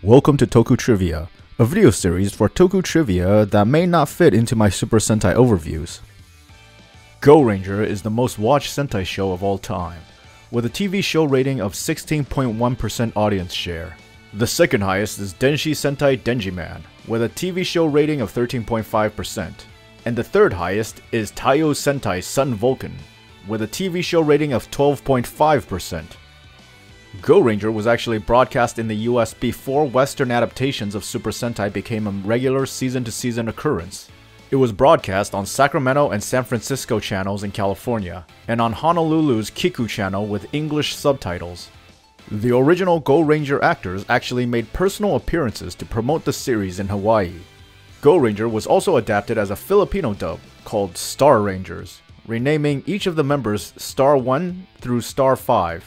Welcome to Toku Trivia, a video series for Toku Trivia that may not fit into my Super Sentai overviews. Go Ranger is the most watched Sentai show of all time, with a TV show rating of 16.1% audience share. The second highest is Denshi Sentai Denji Man, with a TV show rating of 13.5%. And the third highest is Taiyo Sentai Sun Vulcan, with a TV show rating of 12.5%. Go Ranger was actually broadcast in the US before Western adaptations of Super Sentai became a regular season-to-season occurrence. It was broadcast on Sacramento and San Francisco channels in California, and on Honolulu's Kiku channel with English subtitles. The original Go Ranger actors actually made personal appearances to promote the series in Hawaii. Go Ranger was also adapted as a Filipino dub called Star Rangers, renaming each of the members Star 1 through Star 5.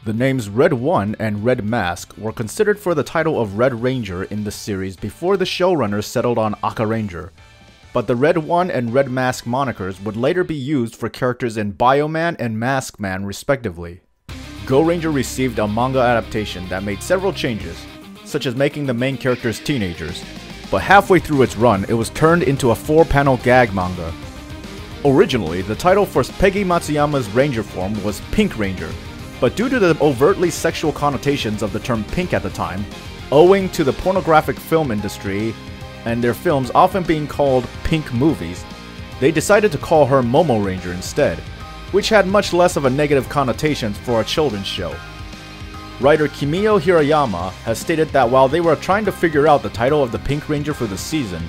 The names Red 1 and Red Mask were considered for the title of Red Ranger in the series before the showrunners settled on Aka Ranger, but the Red 1 and Red Mask monikers would later be used for characters in Bioman and Mask Man respectively. Go Ranger received a manga adaptation that made several changes, such as making the main characters teenagers, but halfway through its run it was turned into a 4-panel gag manga. Originally, the title for Peggy Matsuyama's Ranger form was Pink Ranger, but due to the overtly sexual connotations of the term pink at the time, owing to the pornographic film industry and their films often being called pink movies, they decided to call her Momo Ranger instead, which had much less of a negative connotation for a children's show. Writer Kimiyo Hirayama has stated that while they were trying to figure out the title of the Pink Ranger for the season,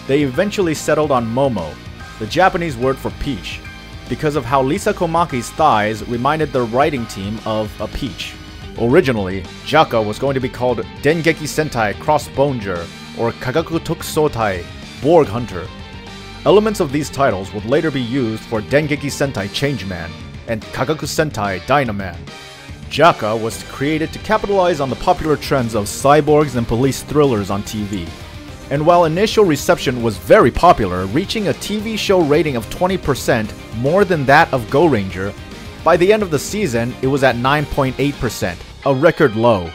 they eventually settled on Momo, the Japanese word for peach, because of how Lisa Komaki's thighs reminded the writing team of a peach. Originally, Jaka was going to be called Dengeki Sentai Crossbonger or Kagaku Tokusotai Borg Hunter. Elements of these titles would later be used for Dengeki Sentai Changeman and Kagaku Sentai Dynaman. Jaka was created to capitalize on the popular trends of cyborgs and police thrillers on TV. And while initial reception was very popular, reaching a TV show rating of 20% more than that of Go Ranger, by the end of the season it was at 9.8%, a record low.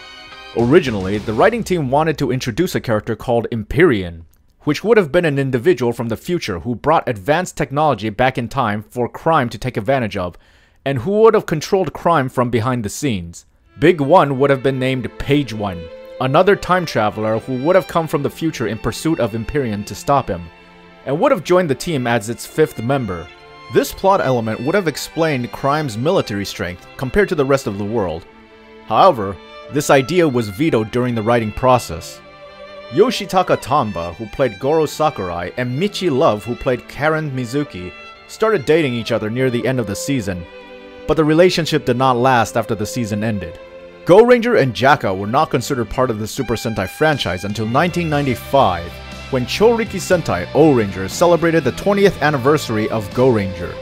Originally, the writing team wanted to introduce a character called Empyrean, which would have been an individual from the future who brought advanced technology back in time for crime to take advantage of, and who would have controlled crime from behind the scenes. Big One would have been named Page One, another time traveler who would have come from the future in pursuit of Empyrean to stop him, and would have joined the team as its 5th member. This plot element would have explained crime's military strength compared to the rest of the world. However, this idea was vetoed during the writing process. Yoshitaka Tamba, who played Goro Sakurai, and Michi Love, who played Karen Mizuki, started dating each other near the end of the season, but the relationship did not last after the season ended. Go Ranger and Jaka were not considered part of the Super Sentai franchise until 1995, when Choriki Sentai O Ranger celebrated the 20th anniversary of Go Ranger.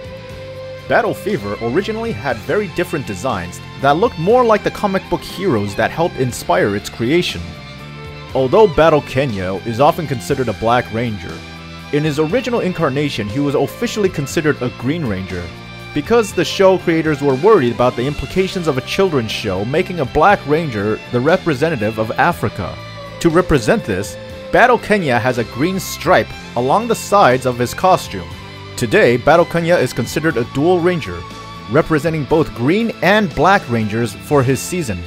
Battle Fever originally had very different designs that looked more like the comic book heroes that helped inspire its creation. Although Battle Kenya is often considered a Black Ranger, in his original incarnation he was officially considered a Green Ranger, because the show creators were worried about the implications of a children's show making a Black Ranger the representative of Africa. To represent this, Battle Kenya has a green stripe along the sides of his costume. Today, Battle Kenya is considered a dual ranger, representing both Green and Black Rangers for his season.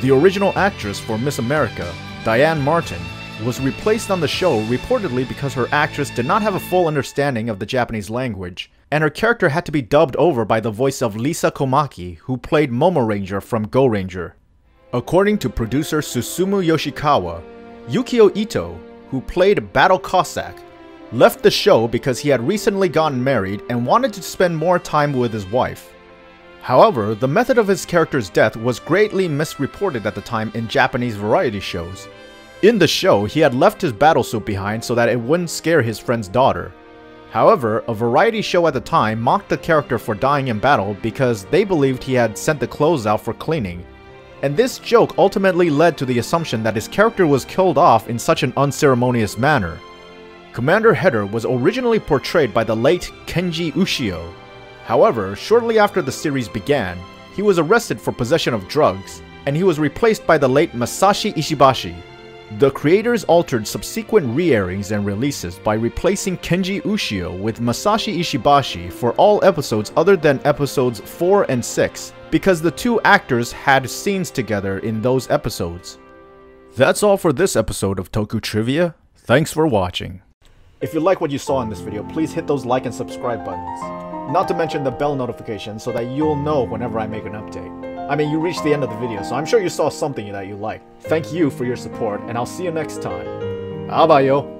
The original actress for Miss America, Diane Martin, was replaced on the show reportedly because her actress did not have a full understanding of the Japanese language, and her character had to be dubbed over by the voice of Lisa Komaki, who played Momo Ranger from Go Ranger. According to producer Susumu Yoshikawa, Yukio Ito, who played Battle Cossack, left the show because he had recently gotten married and wanted to spend more time with his wife. However, the method of his character's death was greatly misreported at the time in Japanese variety shows. In the show, he had left his battlesuit behind so that it wouldn't scare his friend's daughter. However, a variety show at the time mocked the character for dying in battle because they believed he had sent the clothes out for cleaning. And this joke ultimately led to the assumption that his character was killed off in such an unceremonious manner. Commander Header was originally portrayed by the late Kenji Ushio. However, shortly after the series began, he was arrested for possession of drugs, and he was replaced by the late Masashi Ishibashi. The creators altered subsequent re-airings and releases by replacing Kenji Ushio with Masashi Ishibashi for all episodes other than episodes 4 and 6, because the two actors had scenes together in those episodes. That's all for this episode of Toku Trivia. Thanks for watching. If you like what you saw in this video, please hit those like and subscribe buttons. Not to mention the bell notification so that you'll know whenever I make an update. I mean, you reached the end of the video, so I'm sure you saw something that you liked. Thank you for your support, and I'll see you next time. Bye bye, yo!